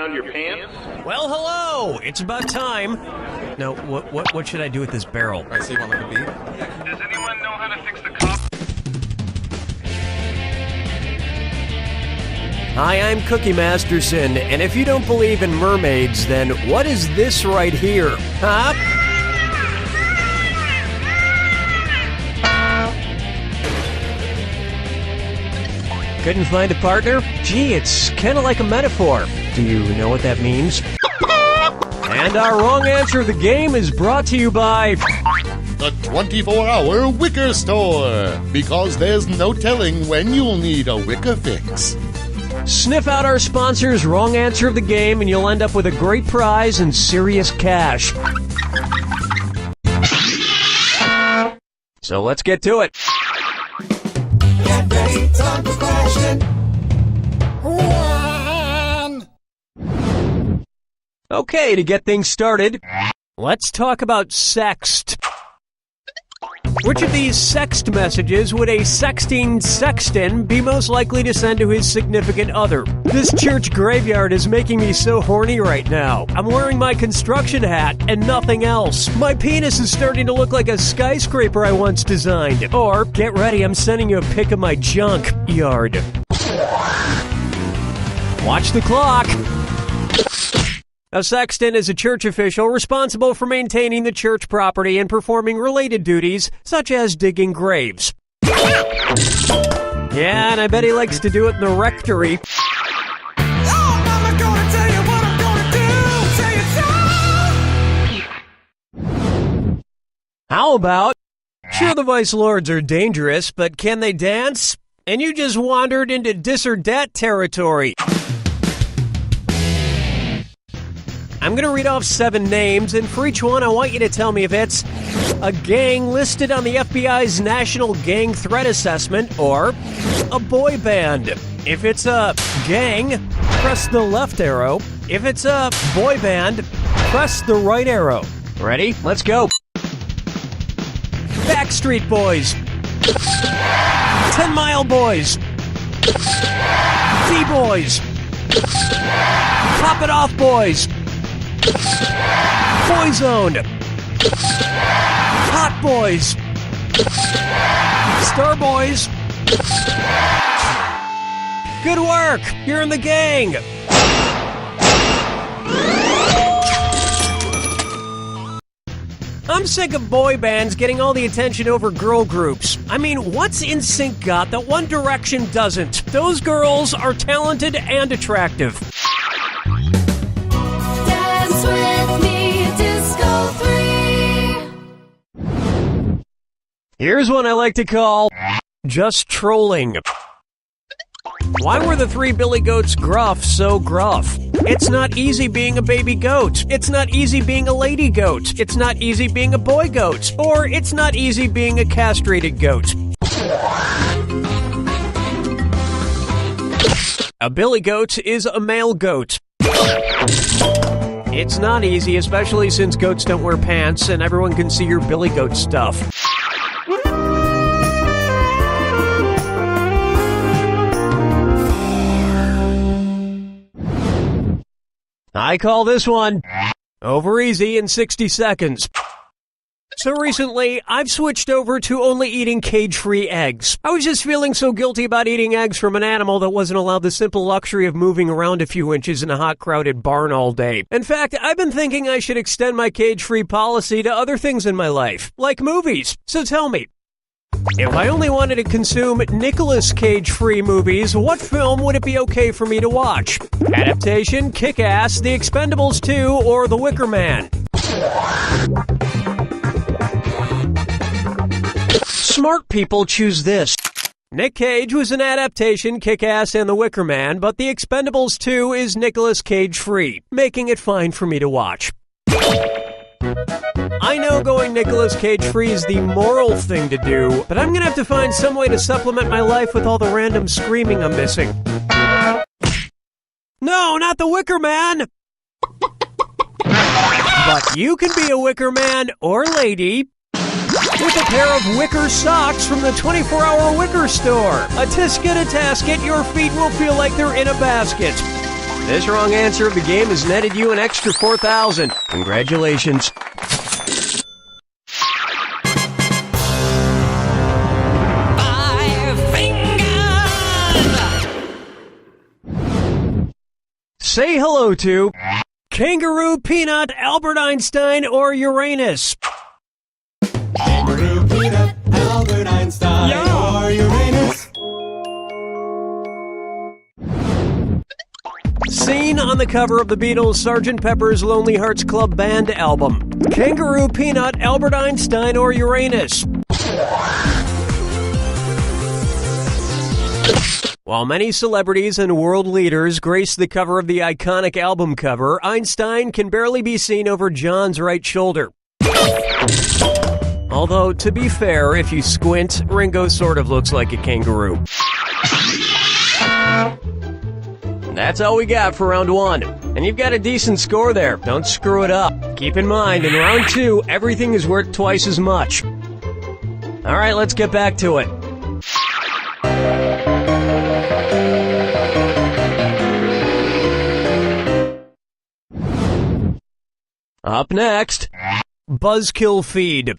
around your pants? Well, hello! It's about time. No, what should I do with this barrel? I see one like a bee. Does anyone know how to fix the cop? Hi, I'm Cookie Masterson, and if you don't believe in mermaids, then what is this right here? Huh? Couldn't find a partner? Gee, it's kind of like a metaphor. Do you know what that means? And our wrong answer of the game is brought to you by the 24-hour Wicker Store, because there's no telling when you'll need a wicker fix. Sniff out our sponsor's wrong answer of the game and you'll end up with a great prize and serious cash. So let's get to it. Get ready, time for question 1. Okay, to get things started, let's talk about sext. Which of these sext messages would a sexting sexton be most likely to send to his significant other? This church graveyard is making me so horny right now. I'm wearing my construction hat and nothing else. My penis is starting to look like a skyscraper I once designed. Or, get ready, I'm sending you a pic of my junk yard. Watch the clock. A sexton is a church official responsible for maintaining the church property and performing related duties, such as digging graves. Yeah, and I bet he likes to do it in the rectory. Oh, Mama, gonna tell you what I'm gonna do. Say it so. How about, sure, the Vice Lords are dangerous, but can they dance? And you just wandered into DisOrDat territory. I'm going to read off 7 names, and for each one, I want you to tell me if it's a gang listed on the FBI's National Gang Threat Assessment or a boy band. If it's a gang, press the left arrow. If it's a boy band, press the right arrow. Ready? Let's go. Backstreet Boys. 10 Mile Boys. B-Boys. Pop It Off Boys. Boyzone. Hot Boys. Star Boys. Good work! You're in the gang! I'm sick of boy bands getting all the attention over girl groups. I mean, what's NSYNC got that One Direction doesn't? Those girls are talented and attractive. With me, Disco 3. Here's one I like to call just trolling. Why were the 3 billy goats gruff so gruff? It's not easy being a baby goat. It's not easy being a lady goat. It's not easy being a boy goat. Or it's not easy being a castrated goat. A billy goat is a male goat. It's not easy, especially since goats don't wear pants and everyone can see your billy goat stuff. I call this one over easy in 60 seconds. So recently, I've switched over to only eating cage-free eggs. I was just feeling so guilty about eating eggs from an animal that wasn't allowed the simple luxury of moving around a few inches in a hot, crowded barn all day. In fact, I've been thinking I should extend my cage-free policy to other things in my life, like movies. So tell me, if I only wanted to consume Nicolas Cage-free movies, what film would it be okay for me to watch? Adaptation, Kick-Ass, The Expendables 2, or The Wicker Man? Smart people choose this. Nick Cage was an adaptation, Kick-Ass, and The Wicker Man, but The Expendables 2 is Nicolas Cage-free, making it fine for me to watch. I know going Nicolas Cage-free is the moral thing to do, but I'm gonna have to find some way to supplement my life with all the random screaming I'm missing. No, not The Wicker Man! But you can be a Wicker Man or lady with a pair of wicker socks from the 24-hour Wicker Store. A tisket, a tasket, your feet will feel like they're in a basket. This wrong answer of the game has netted you an extra 4,000. Congratulations. Say hello to Kangaroo Peanut, Albert Einstein, or Uranus. Kangaroo Peanut, Albert Einstein, or Uranus. Seen on the cover of the Beatles' Sgt. Pepper's Lonely Hearts Club Band album. Kangaroo Peanut, Albert Einstein, or Uranus. While many celebrities and world leaders grace the cover of the iconic album cover, Einstein can barely be seen over John's right shoulder. Although, to be fair, if you squint, Ringo sort of looks like a kangaroo. That's all we got for round 1. And you've got a decent score there. Don't screw it up. Keep in mind, in round 2, everything is worth twice as much. Alright, let's get back to it. Up next, Buzzkill feed.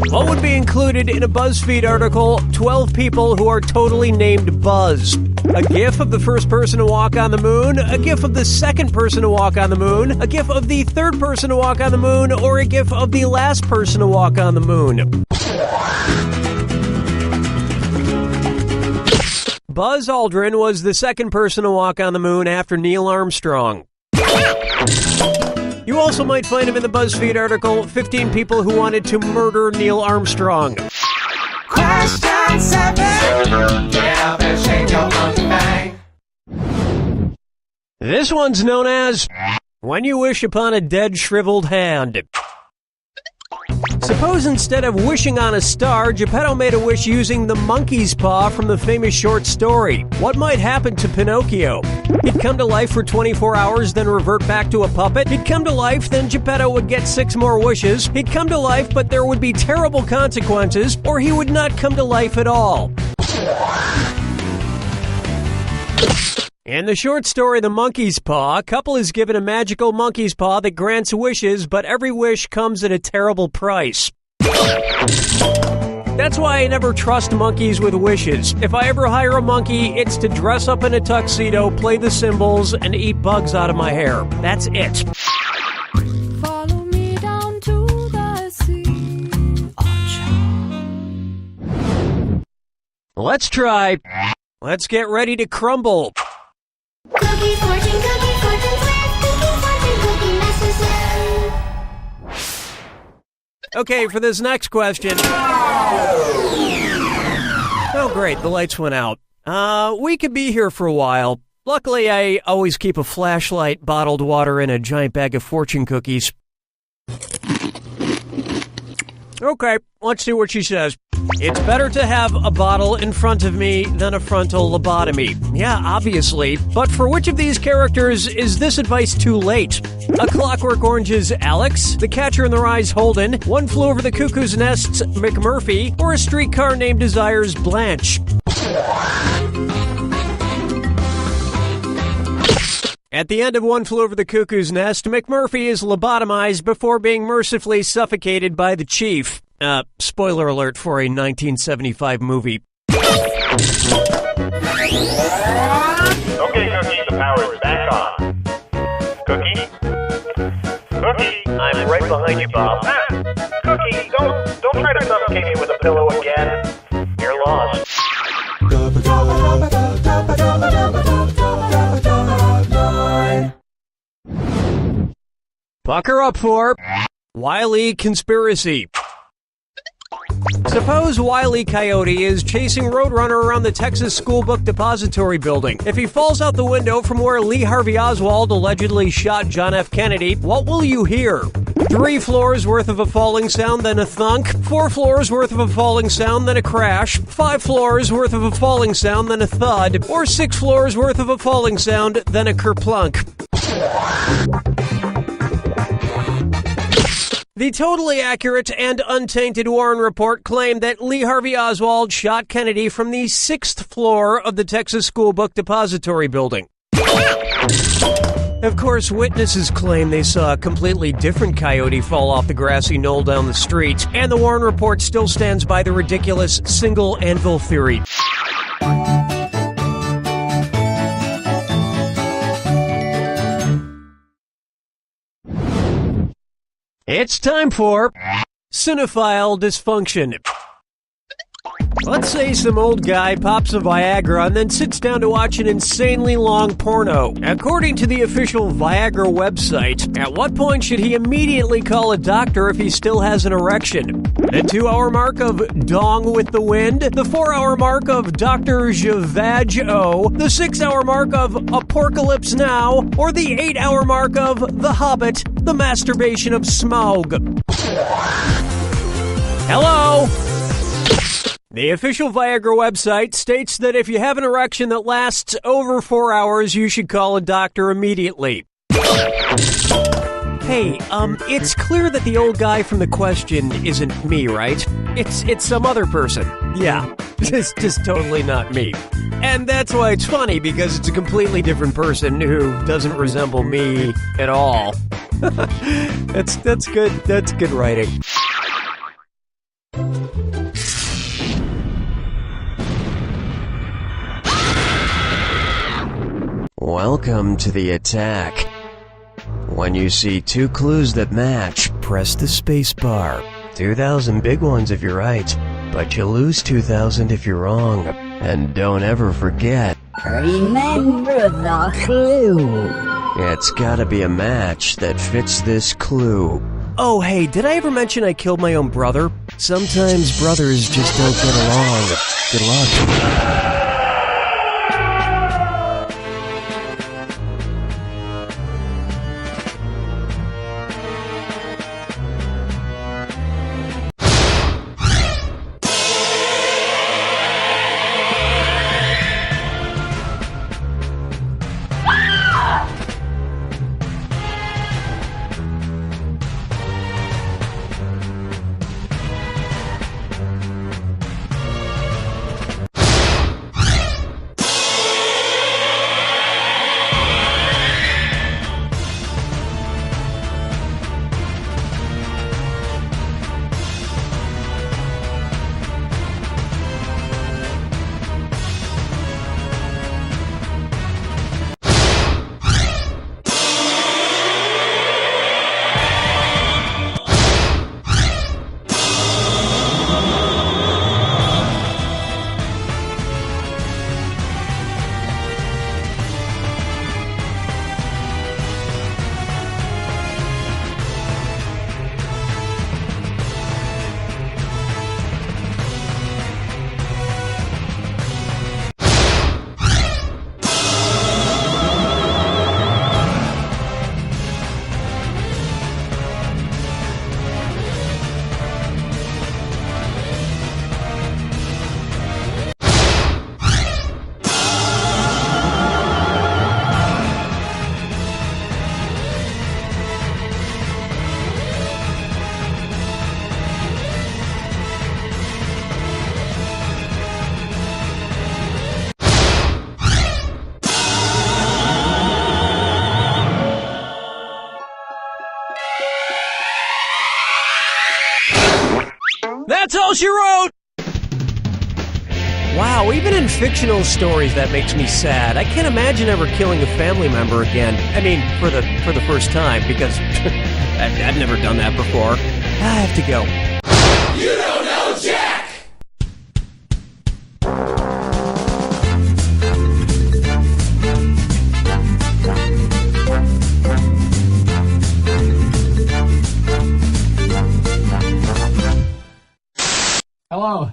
What would be included in a BuzzFeed article, 12 people who are totally named Buzz? A GIF of the first person to walk on the moon, a GIF of the second person to walk on the moon, a GIF of the third person to walk on the moon, or a GIF of the last person to walk on the moon? Buzz Aldrin was the second person to walk on the moon after Neil Armstrong. You also might find him in the BuzzFeed article, 15 people who wanted to murder Neil Armstrong. Question 7. Get up and shake your monkey bang. This one's known as When You Wish Upon a Dead Shriveled Hand. Suppose instead of wishing on a star, Geppetto made a wish using the monkey's paw from the famous short story. What might happen to Pinocchio? He'd come to life for 24 hours, then revert back to a puppet. He'd come to life, then Geppetto would get 6 more wishes. He'd come to life, but there would be terrible consequences, or he would not come to life at all. In the short story The Monkey's Paw, a couple is given a magical monkey's paw that grants wishes, but every wish comes at a terrible price. That's why I never trust monkeys with wishes. If I ever hire a monkey, it's to dress up in a tuxedo, play the cymbals, and eat bugs out of my hair. That's it. Follow me down to the sea. Let's try. Let's get ready to crumble. Cookie fortune sweet. Cookie fortune, cookie Masterson. Okay, for this next question. Oh, great, the lights went out. We could be here for a while. Luckily, I always keep a flashlight, bottled water, and a giant bag of fortune cookies. Okay, let's see what she says. It's better to have a bottle in front of me than a frontal lobotomy. Yeah, obviously. But for which of these characters is this advice too late? A Clockwork Orange's Alex, The Catcher in the Rye's Holden, One Flew Over the Cuckoo's Nest's McMurphy, or A Streetcar Named Desire's Blanche? At the end of One Flew Over the Cuckoo's Nest, McMurphy is lobotomized before being mercifully suffocated by the chief. Spoiler alert for a 1975 movie. Okay, Cookie, the power is back on. Cookie? Cookie? I'm right behind you, Bob. Cookie, don't try to suffocate me with a pillow again. You're lost. Bucker up for Wile E. Conspiracy. Suppose Wile E. Coyote is chasing Roadrunner around the Texas School Book Depository building. If he falls out the window from where Lee Harvey Oswald allegedly shot John F. Kennedy, what will you hear? 3 floors worth of a falling sound, then a thunk. 4 floors worth of a falling sound, then a crash. 5 floors worth of a falling sound, then a thud. Or 6 floors worth of a falling sound, then a kerplunk. The totally accurate and untainted Warren Report claimed that Lee Harvey Oswald shot Kennedy from the 6th floor of the Texas School Book Depository building. Of course, witnesses claim they saw a completely different coyote fall off the grassy knoll down the street, and the Warren Report still stands by the ridiculous single anvil theory. It's time for Cinephile Dysfunction. Let's say some old guy pops a Viagra and then sits down to watch an insanely long porno. According to the official Viagra website, at what point should he immediately call a doctor if he still has an erection? The 2-hour mark of Dong with the Wind? The 4-hour mark of Dr. Javage-O? The 6-hour mark of Apocalypse Now? Or the 8-hour mark of The Hobbit, the masturbation of Smaug? Hello? The official Viagra website states that if you have an erection that lasts over 4 hours, you should call a doctor immediately. Hey, it's clear that the old guy from the question isn't me, right? It's some other person. Yeah, just totally not me. And that's why it's funny, because it's a completely different person who doesn't resemble me at all. That's good. That's good writing. Welcome to the attack. When you see 2 clues that match, press the space bar. 2,000 big ones if you're right, but you lose 2,000 if you're wrong. And don't ever forget, remember the clue. It's gotta be a match that fits this clue. Oh, hey, did I ever mention I killed my own brother? Sometimes brothers just don't get along. Good luck. That's all she wrote! Wow, even in fictional stories that makes me sad. I can't imagine ever killing a family member again. I mean, for the first time, because I've never done that before. I have to go. You don't know Jack! Hello,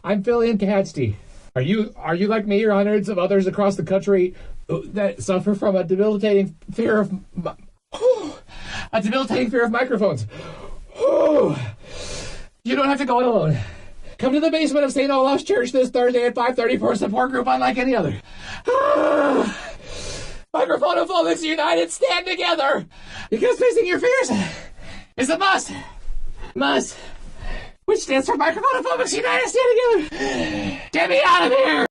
I'm Phil Cadsty. Are you like me or hundreds of others across the country that suffer from a debilitating fear of microphones? You don't have to go it alone. Come to the basement of St. Olaf's Church this Thursday at 5:30 for a support group unlike any other. Microphonophobics United, stand together! Because facing your fears is a must. Must. Which stands for Microphonophobics United, stand together! Get me out of here!